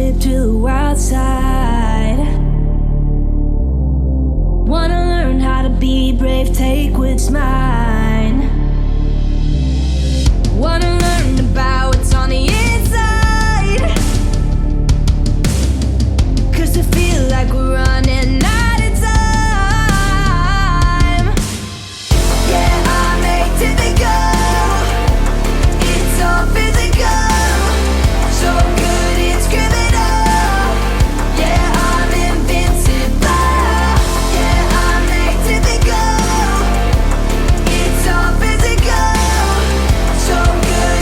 trip to the wild side. Wanna learn how to be brave, take what's mine. Wanna learn about what's on the inside. 'Cause I feel like we're running out of time. Yeah, I'm atypical. It's all physical. So good it's criminal. Yeah, I'm invincible. Yeah, I'm atypical. It's all physical. So good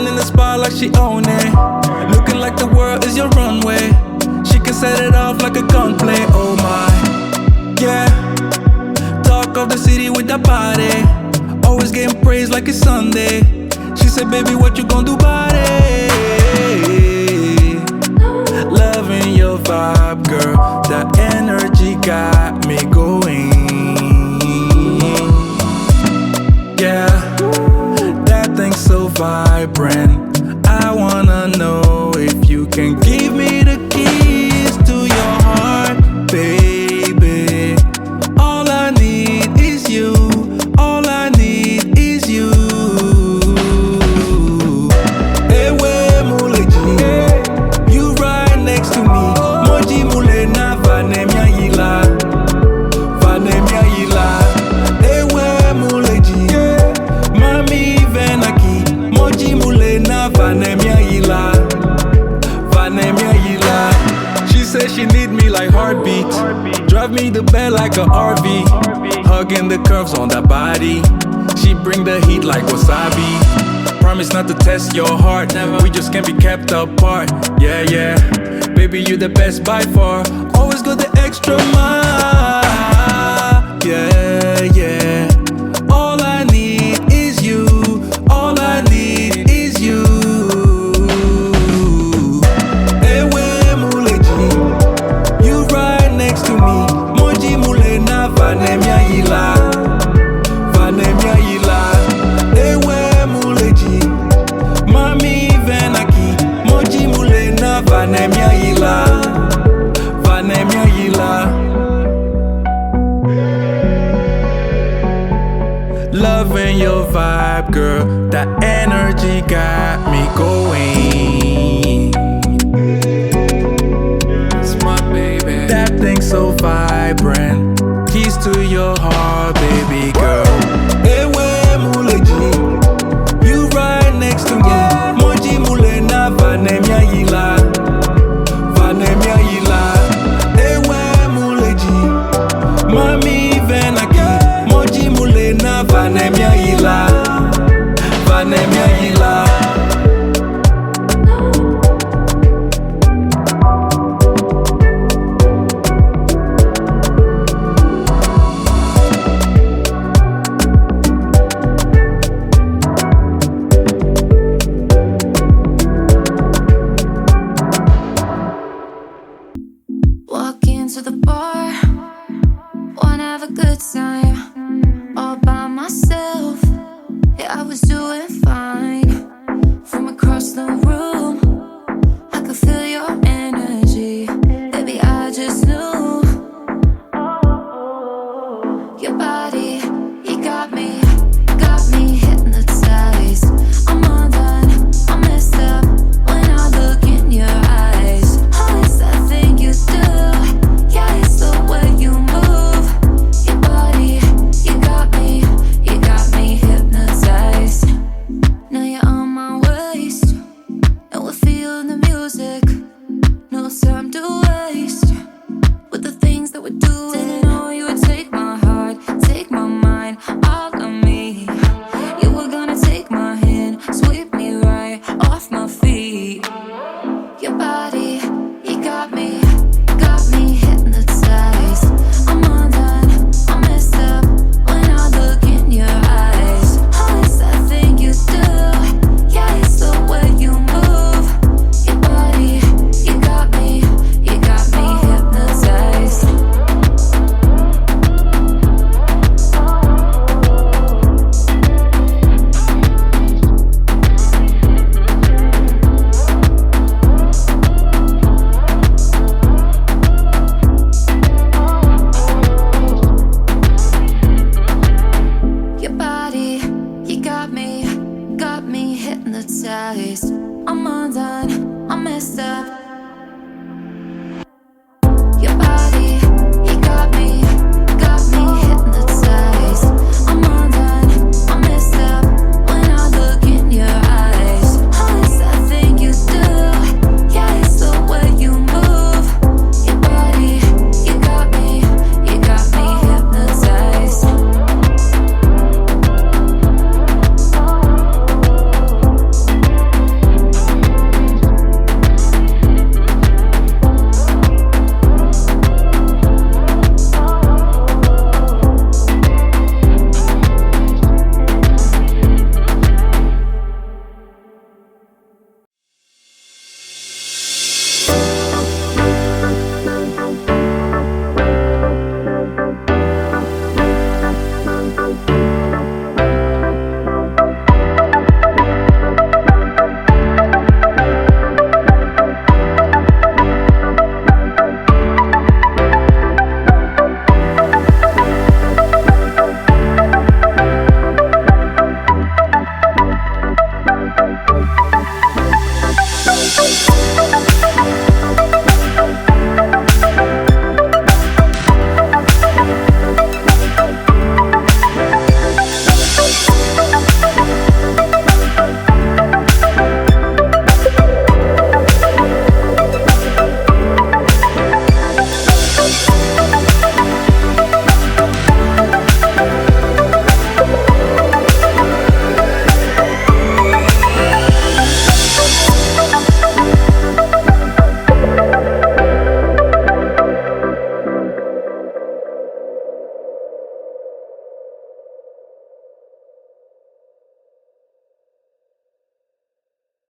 Standing in the spot like she own it. Looking like the world is your runway. She can set it off like a gunplay. Oh my, yeah. Talk of the city with that body. Always getting praised like it's Sunday. She said, baby, what you gon' do about it? Loving your vibe, girl. That energy got me going. Yeah, that thing's so vibrant. I wanna know if you can give me the keys to your heart, baby. All I need is you. All I need is you. Ewe muleji, you right next to me. Moji mule na vanemia yila, vanemia yila. Ewe muleji, mami venaki. Moji mule na vanemia yila, vanemia yila. She said she need me like heartbeat. Drive me the bed like a RV. Hugging the curves on that body. She bring the heat like wasabi. Promise not to test your heart. We just can't be kept apart. Yeah, yeah. Baby, you the best by far. Always go the extra mile. Yeah, yeah. All I need is you. All I need is you. Ewe muleji, you right next to me. Moji mule na vanemia yila, vanemia yila. Ewe muleji, mami venaki. Moji mule na vanemia yila, vanemia yila. Loving your vibe, girl. That energy got me going. It's my baby. That thing so vibrant. Keys to your heart, baby girl. Ewe muleji, you right next to me. Moji mule na vanemia yila, vanemia yila. Ewe muleji, mami venaki. Moji mule na vanemia yila, vanemia yila. Walk into the bar, wanna have a good time, all by myself. Yeah, I was doing fine. From across the room, I could feel your energy. Baby, I just knew your body, you got me hypnotized. I'm undone, I'm messed up when I look in your eyes. Oh, it's that thing you do. Yeah, it's the way you move. Your body, you got me hypnotized. Now you're on my waist, and we're feeling the music. No time to waste with the things that we do. Didn't know you would take my heart, take my mind, all of me. You were gonna take my hand, sweep me right off my feet. Your body, you got me hypnotized. I'm undone, I'm messed up when I look in your eyes. Oh, it's that thing you do. Yeah, it's the way you move. Your body, you got me hypnotized. Your body, you got me hypnotized. I'm undone, I'm messed up